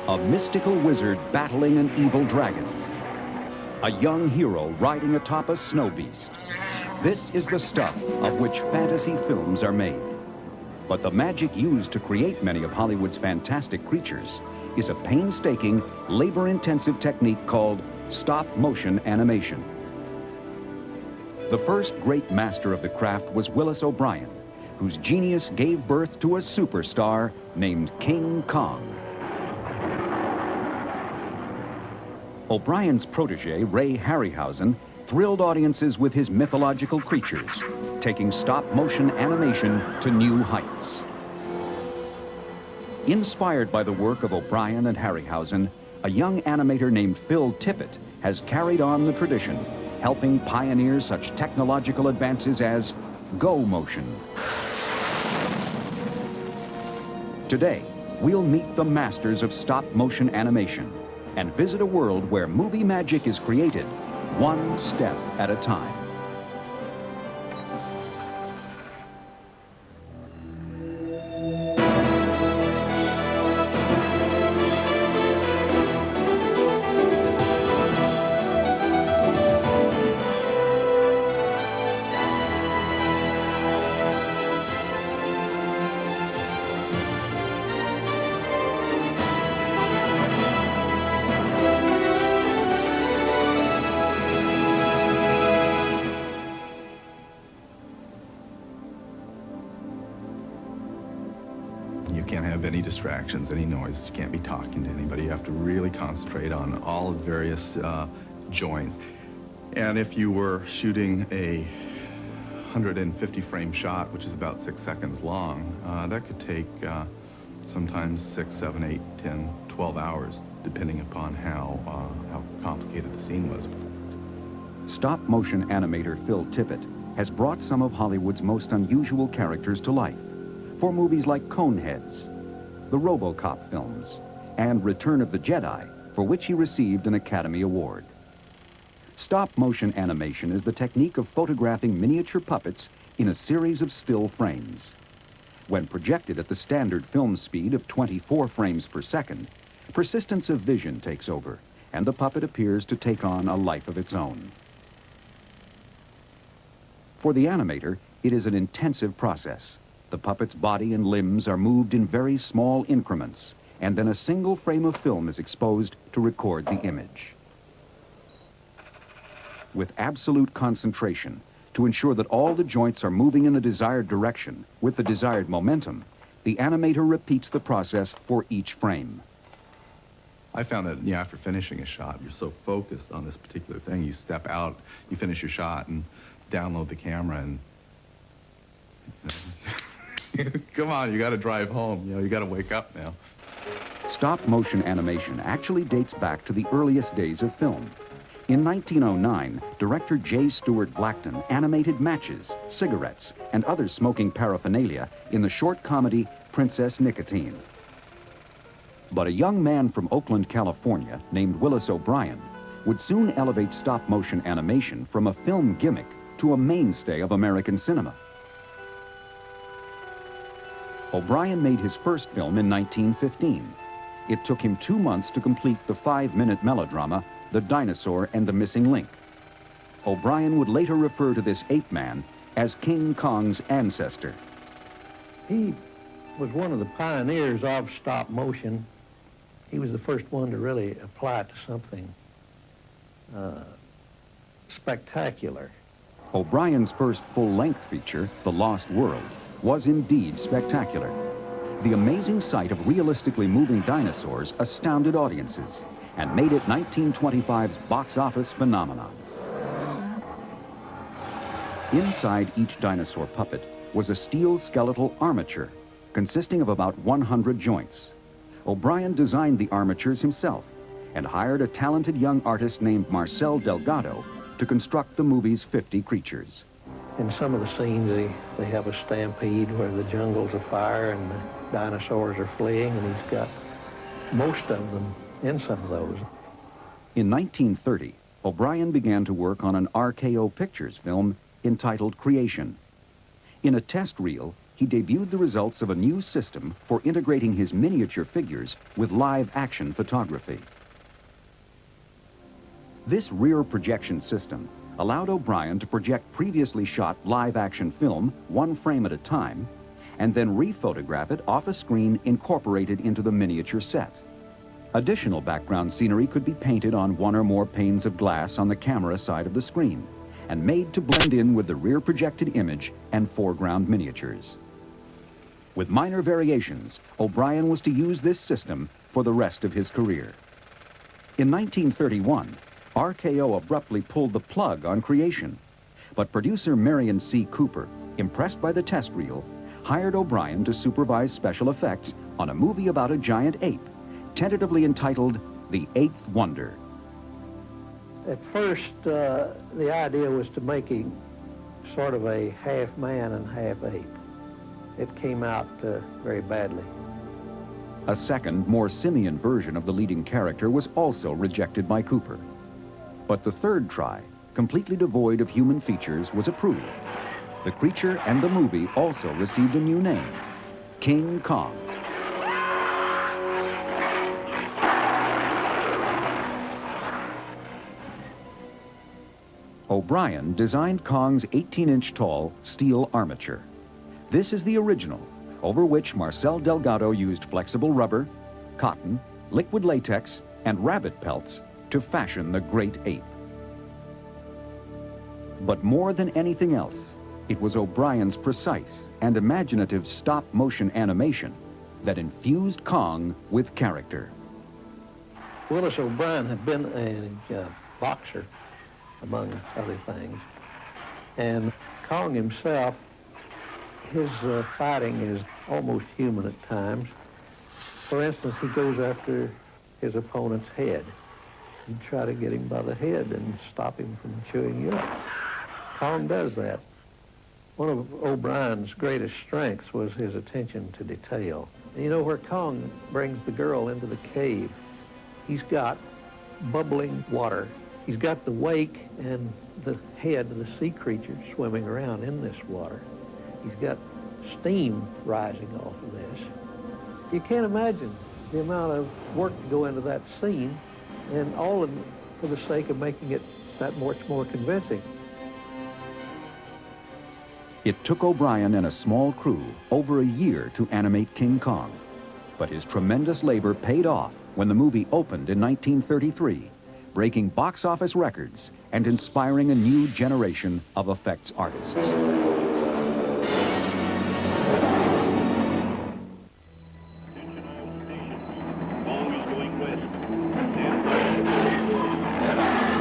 A mystical wizard battling an evil dragon. A young hero riding atop a snow beast. This is the stuff of which fantasy films are made. But the magic used to create many of Hollywood's fantastic creatures is a painstaking, labor-intensive technique called stop-motion animation. The first great master of the craft was Willis O'Brien, whose genius gave birth to a superstar named King Kong. O'Brien's protege, Ray Harryhausen, thrilled audiences with his mythological creatures, taking stop-motion animation to new heights. Inspired by the work of O'Brien and Harryhausen, a young animator named Phil Tippett has carried on the tradition, helping pioneer such technological advances as Go Motion. Today, we'll meet the masters of stop-motion animation and visit a world where movie magic is created one step at a time. You can't have any distractions, any noise. You can't be talking to anybody. You have to really concentrate on all the various joints. And if you were shooting a 150 frame shot, which is about 6 seconds long, that could take sometimes 6, 7, 8, 10, 12 hours, depending upon how complicated the scene was. Stop-motion animator Phil Tippett has brought some of Hollywood's most unusual characters to life for movies like Coneheads, the RoboCop films, and Return of the Jedi, for which he received an Academy Award. Stop-motion animation is the technique of photographing miniature puppets in a series of still frames. When projected at the standard film speed of 24 frames per second, persistence of vision takes over, and the puppet appears to take on a life of its own. For the animator, it is an intensive process. The puppet's body and limbs are moved in very small increments, and then a single frame of film is exposed to record the image. With absolute concentration, to ensure that all the joints are moving in the desired direction with the desired momentum, the animator repeats the process for each frame. I found that after finishing a shot, you're so focused on this particular thing, you step out, you finish your shot, and download the camera, and come on, you got to drive home. You got to wake up now. Stop-motion animation actually dates back to the earliest days of film. In 1909, director J. Stuart Blackton animated matches, cigarettes, and other smoking paraphernalia in the short comedy Princess Nicotine. But a young man from Oakland, California, named Willis O'Brien, would soon elevate stop-motion animation from a film gimmick to a mainstay of American cinema. O'Brien made his first film in 1915. It took him 2 months to complete the 5-minute melodrama, The Dinosaur and the Missing Link. O'Brien would later refer to this ape man as King Kong's ancestor. He was one of the pioneers of stop motion. He was the first one to really apply it to something spectacular. O'Brien's first full-length feature, The Lost World, was indeed spectacular. The amazing sight of realistically moving dinosaurs astounded audiences and made it 1925's box office phenomenon. Inside each dinosaur puppet was a steel skeletal armature consisting of about 100 joints. O'Brien designed the armatures himself and hired a talented young artist named Marcel Delgado to construct the movie's 50 creatures. In some of the scenes, they have a stampede where the jungle's afire and the dinosaurs are fleeing, and he's got most of them in some of those. In 1930, O'Brien began to work on an RKO Pictures film entitled Creation. In a test reel, he debuted the results of a new system for integrating his miniature figures with live-action photography. This rear projection system allowed O'Brien to project previously shot live-action film 1 frame at a time and then rephotograph it off a screen incorporated into the miniature set. Additional background scenery could be painted on 1 or more panes of glass on the camera side of the screen and made to blend in with the rear projected image and foreground miniatures. With minor variations, O'Brien was to use this system for the rest of his career. In 1931, RKO abruptly pulled the plug on creation, but producer Marion C. Cooper, impressed by the test reel, hired O'Brien to supervise special effects on a movie about a giant ape, tentatively entitled The Eighth Wonder. At first, the idea was to make him sort of a half man and half ape. It came out very badly. A second, more simian version of the leading character was also rejected by Cooper. But the third try, completely devoid of human features, was approved. The creature and the movie also received a new name, King Kong. O'Brien designed Kong's 18-inch tall steel armature. This is the original, over which Marcel Delgado used flexible rubber, cotton, liquid latex, and rabbit pelts to fashion the great ape. But more than anything else, it was O'Brien's precise and imaginative stop-motion animation that infused Kong with character. Willis O'Brien had been a boxer, among other things. And Kong himself, his fighting is almost human at times. For instance, he goes after his opponent's head. He'd try to get him by the head and stop him from chewing you up. Kong does that. One of O'Brien's greatest strengths was his attention to detail. And you know, where Kong brings the girl into the cave, he's got bubbling water. He's got the wake and the head of the sea creature swimming around in this water. He's got steam rising off of this. You can't imagine the amount of work to go into that scene, and all of it for the sake of making it that much more convincing. It took O'Brien and a small crew over a year to animate King Kong, but his tremendous labor paid off when the movie opened in 1933, breaking box office records and inspiring a new generation of effects artists.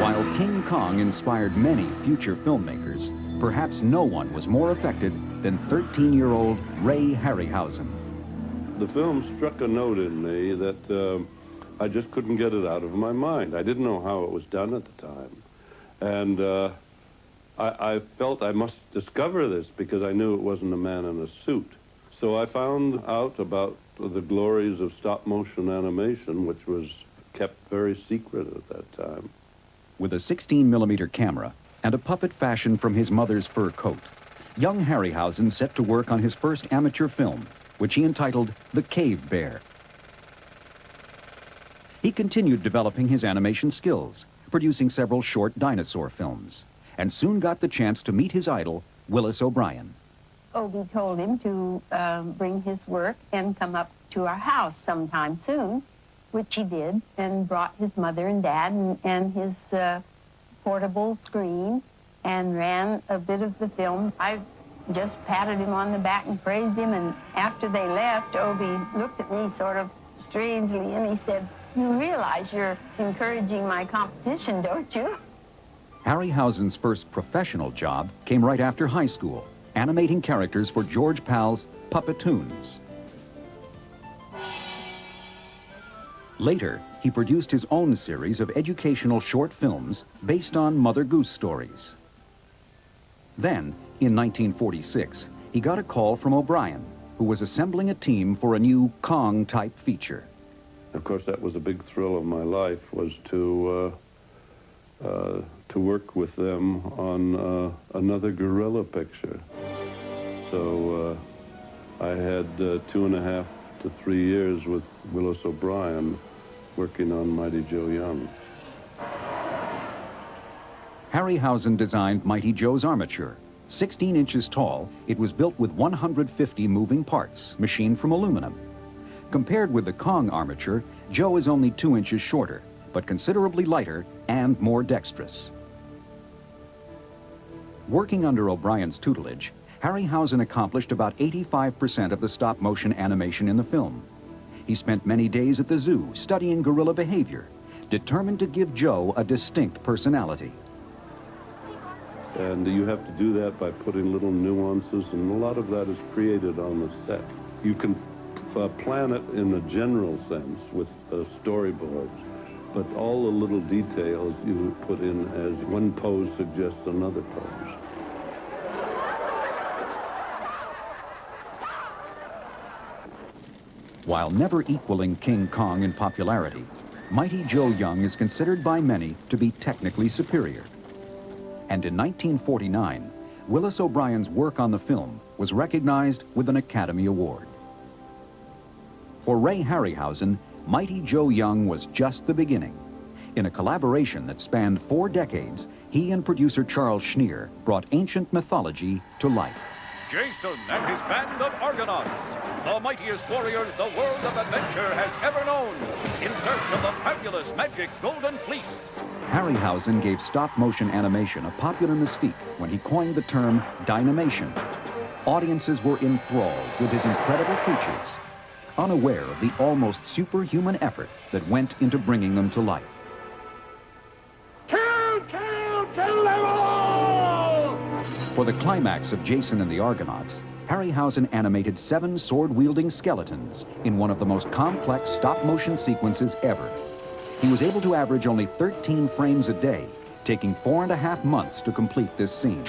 While King Kong inspired many future filmmakers, perhaps no one was more affected than 13-year-old Ray Harryhausen. The film struck a note in me that I just couldn't get it out of my mind. I didn't know how it was done at the time. And I felt I must discover this because I knew it wasn't a man in a suit. So I found out about the glories of stop-motion animation, which was kept very secret at that time. With a 16-millimeter camera and a puppet fashioned from his mother's fur coat, young Harryhausen set to work on his first amateur film, which he entitled The Cave Bear. He continued developing his animation skills, producing several short dinosaur films, and soon got the chance to meet his idol, Willis O'Brien. Obie told him to bring his work and come up to our house sometime soon, which he did, and brought his mother and dad and his portable screen and ran a bit of the film. I just patted him on the back and praised him, and after they left, Obie looked at me sort of strangely, and he said, "You realize you're encouraging my competition, don't you?" Harryhausen's first professional job came right after high school, animating characters for George Pal's Puppetoons. Later, he produced his own series of educational short films based on Mother Goose stories. Then, in 1946, he got a call from O'Brien, who was assembling a team for a new Kong-type feature. Of course, that was a big thrill of my life, was to work with them on another gorilla picture. So I had 2.5 to 3 years with Willis O'Brien working on Mighty Joe Young. Harryhausen designed Mighty Joe's armature. 16 inches tall, it was built with 150 moving parts, machined from aluminum. Compared with the Kong armature, Joe is only 2 inches shorter, but considerably lighter and more dexterous. Working under O'Brien's tutelage, Harryhausen accomplished about 85% of the stop-motion animation in the film. He spent many days at the zoo studying gorilla behavior, determined to give Joe a distinct personality. And you have to do that by putting little nuances, and a lot of that is created on the set. You can plan it in a general sense with storyboards, but all the little details you put in as one pose suggests another pose. While never equaling King Kong in popularity, Mighty Joe Young is considered by many to be technically superior. And in 1949, Willis O'Brien's work on the film was recognized with an Academy Award. For Ray Harryhausen, Mighty Joe Young was just the beginning. In a collaboration that spanned 4 decades, he and producer Charles Schneer brought ancient mythology to life. Jason and his band of Argonauts, the mightiest warriors the world of adventure has ever known, in search of the fabulous magic Golden Fleece. Harryhausen gave stop-motion animation a popular mystique when he coined the term dynamation. Audiences were enthralled with his incredible creatures, unaware of the almost superhuman effort that went into bringing them to life. Kill them all! For the climax of Jason and the Argonauts, Harryhausen animated 7 sword-wielding skeletons in one of the most complex stop-motion sequences ever. He was able to average only 13 frames a day, taking 4.5 months to complete this scene.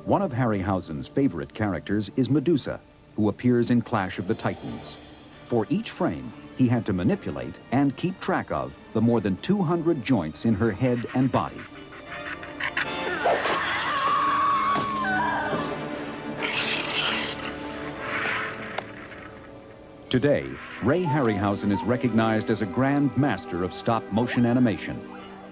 One of Harryhausen's favorite characters is Medusa, who appears in Clash of the Titans. For each frame, he had to manipulate and keep track of the more than 200 joints in her head and body. Today, Ray Harryhausen is recognized as a grand master of stop-motion animation.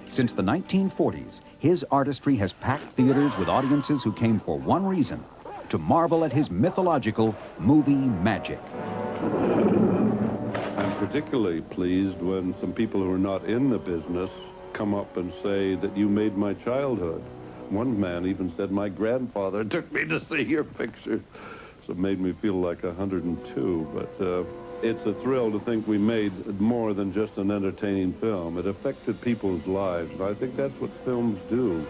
Since the 1940s, his artistry has packed theaters with audiences who came for one reason: to marvel at his mythological movie magic. I'm particularly pleased when some people who are not in the business come up and say that you made my childhood. One man even said, my grandfather took me to see your picture. So it made me feel like 102, but it's a thrill to think we made more than just an entertaining film. It affected people's lives, and I think that's what films do.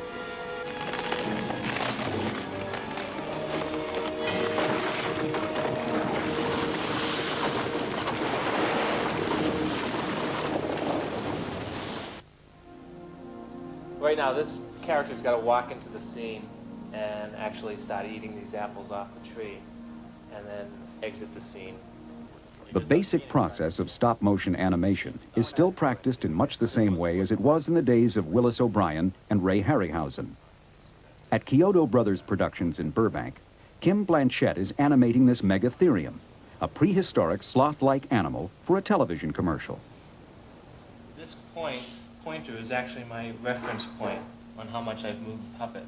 Right now, this character's got to walk into the scene and actually start eating these apples off the tree, and then exit the scene. The basic process of stop-motion animation is still practiced in much the same way as it was in the days of Willis O'Brien and Ray Harryhausen. At Kyoto Brothers Productions in Burbank, Kim Blanchett is animating this Megatherium, a prehistoric sloth-like animal for a television commercial. This pointer is actually my reference point on how much I've moved the puppet.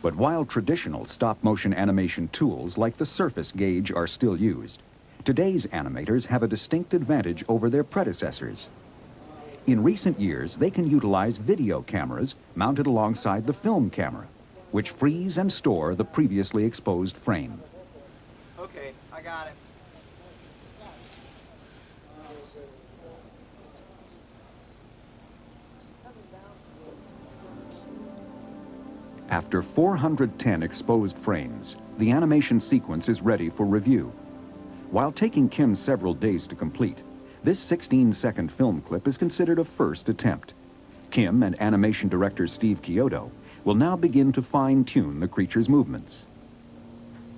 But while traditional stop-motion animation tools like the surface gauge are still used, today's animators have a distinct advantage over their predecessors. In recent years, they can utilize video cameras mounted alongside the film camera, which freeze and store the previously exposed frame. Okay, I got it. After 410 exposed frames, the animation sequence is ready for review. While taking Kim several days to complete, this 16-second film clip is considered a first attempt. Kim and animation director Steve Kyoto will now begin to fine-tune the creature's movements.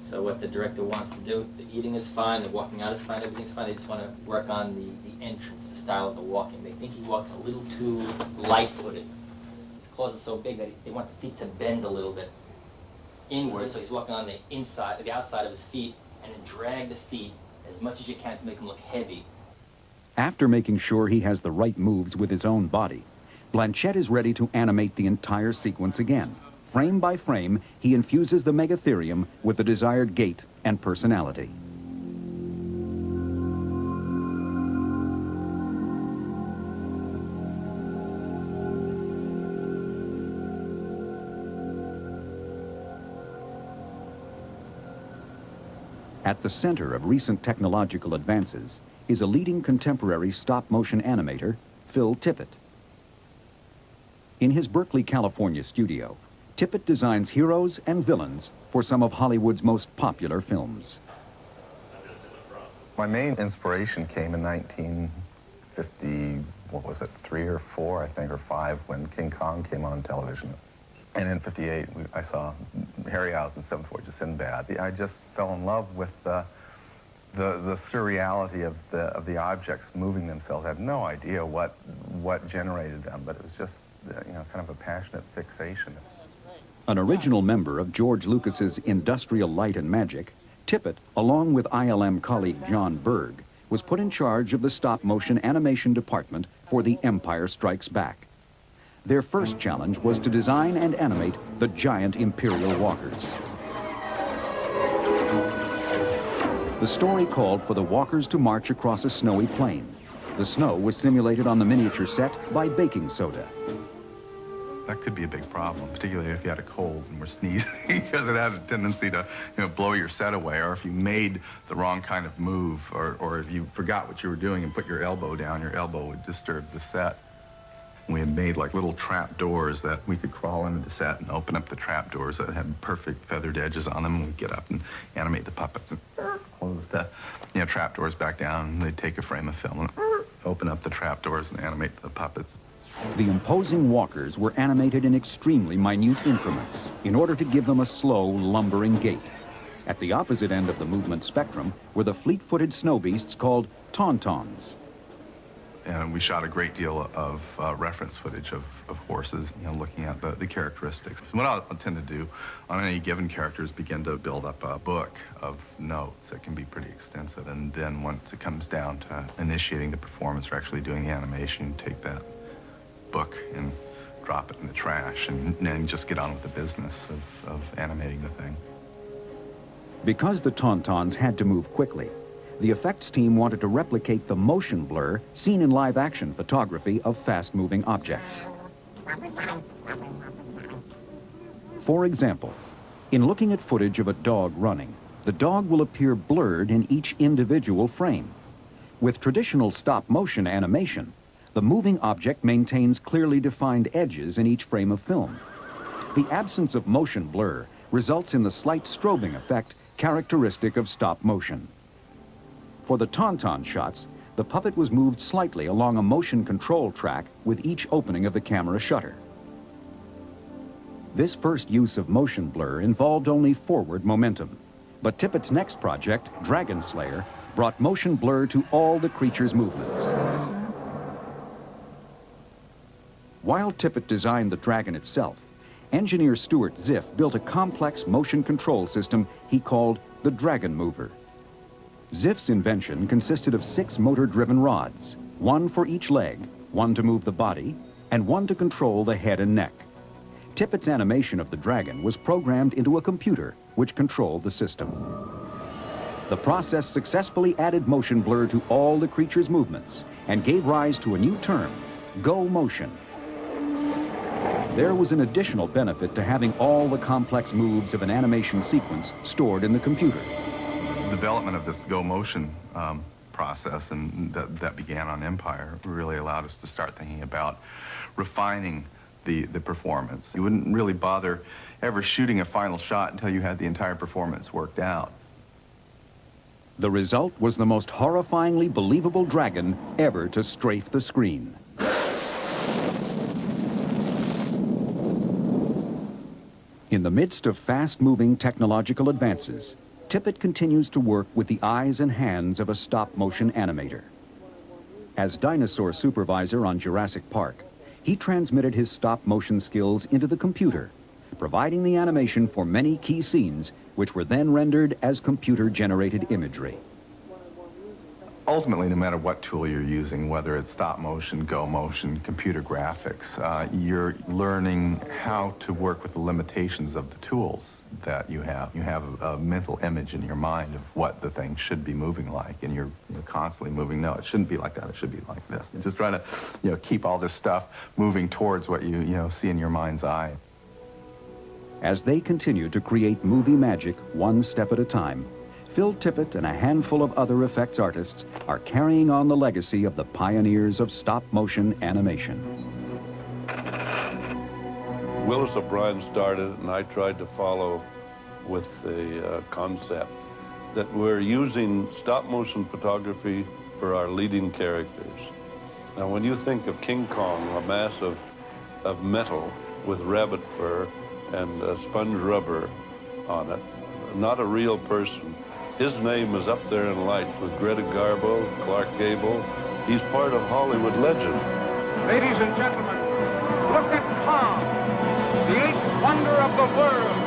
So what the director wants to do, the eating is fine, the walking out is fine, everything's fine. They just want to work on the entrance, the style of the walking. They think he walks a little too light-footed. His claws are so big that they want the feet to bend a little bit. inward, so he's walking on the inside, the outside of his feet, and then drag the feet as much as you can to make them look heavy. After making sure he has the right moves with his own body, Blanchett is ready to animate the entire sequence again. Frame by frame, he infuses the Megatherium with the desired gait and personality. At the center of recent technological advances is a leading contemporary stop-motion animator, Phil Tippett. In his Berkeley, California studio, Tippett designs heroes and villains for some of Hollywood's most popular films. My main inspiration came in 1950, what was it, 3 or 4, I think, or 5, when King Kong came on television. And in 58, I saw Harryhausen's Seventh Voyage of Sinbad. I just fell in love with the surreality of the objects moving themselves. I have no idea what generated them, but it was just, you know, kind of a passionate fixation. An original member of George Lucas's Industrial Light and Magic, Tippett, along with ILM colleague John Berg, was put in charge of the stop-motion animation department for The Empire Strikes Back. Their first challenge was to design and animate the giant Imperial walkers. The story called for the walkers to march across a snowy plain. The snow was simulated on the miniature set by baking soda. That could be a big problem, particularly if you had a cold and were sneezing, because it had a tendency to, you know, blow your set away, or if you made the wrong kind of move, or if you forgot what you were doing and put your elbow down, your elbow would disturb the set. We had made like little trap doors that we could crawl into the set and open up the trap doors that had perfect feathered edges on them, and we'd get up and animate the puppets and close the, you know, trap doors back down, and they'd take a frame of film and open up the trap doors and animate the puppets. The imposing walkers were animated in extremely minute increments in order to give them a slow, lumbering gait. At the opposite end of the movement spectrum were the fleet-footed snow beasts called tauntauns. And we shot a great deal of reference footage of horses, you know, looking at the characteristics. What I'll tend to do on any given character is begin to build up a book of notes that can be pretty extensive. And then once it comes down to initiating the performance or actually doing the animation, take that book and drop it in the trash and then just get on with the business of animating the thing. Because the tauntauns had to move quickly, the effects team wanted to replicate the motion blur seen in live-action photography of fast-moving objects. For example, in looking at footage of a dog running, the dog will appear blurred in each individual frame. With traditional stop-motion animation, the moving object maintains clearly defined edges in each frame of film. The absence of motion blur results in the slight strobing effect characteristic of stop motion. For the tauntaun shots, the puppet was moved slightly along a motion control track with each opening of the camera shutter. This first use of motion blur involved only forward momentum, but Tippett's next project, Dragon Slayer, brought motion blur to all the creature's movements. While Tippett designed the dragon itself, engineer Stuart Ziff built a complex motion control system he called the Dragon Mover. Ziff's invention consisted of 6 motor-driven rods, 1 for each leg, 1 to move the body, and 1 to control the head and neck. Tippett's animation of the dragon was programmed into a computer which controlled the system. The process successfully added motion blur to all the creature's movements and gave rise to a new term, go motion. There was an additional benefit to having all the complex moves of an animation sequence stored in the computer. The development of this go motion process, and that began on Empire, really allowed us to start thinking about refining the performance. You wouldn't really bother ever shooting a final shot until you had the entire performance worked out. The result was the most horrifyingly believable dragon ever to strafe the screen. In the midst of fast-moving technological advances, Tippett continues to work with the eyes and hands of a stop-motion animator. As dinosaur supervisor on Jurassic Park, he transmitted his stop-motion skills into the computer, providing the animation for many key scenes, which were then rendered as computer-generated imagery. Ultimately, no matter what tool you're using, whether it's stop motion, go motion, computer graphics, you're learning how to work with the limitations of the tools that you have. You have a mental image in your mind of what the thing should be moving like, and you're constantly moving. No, it shouldn't be like that. It should be like this. And just trying to, keep all this stuff moving towards what you see in your mind's eye. As they continue to create movie magic one step at a time, Phil Tippett and a handful of other effects artists are carrying on the legacy of the pioneers of stop-motion animation. Willis O'Brien started it, and I tried to follow with the concept that we're using stop-motion photography for our leading characters. Now, when you think of King Kong, a mass of metal with rabbit fur and sponge rubber on it, not a real person, his name is up there in lights with Greta Garbo, Clark Gable. He's part of Hollywood legend. Ladies and gentlemen, look at Kong, the eighth wonder of the world.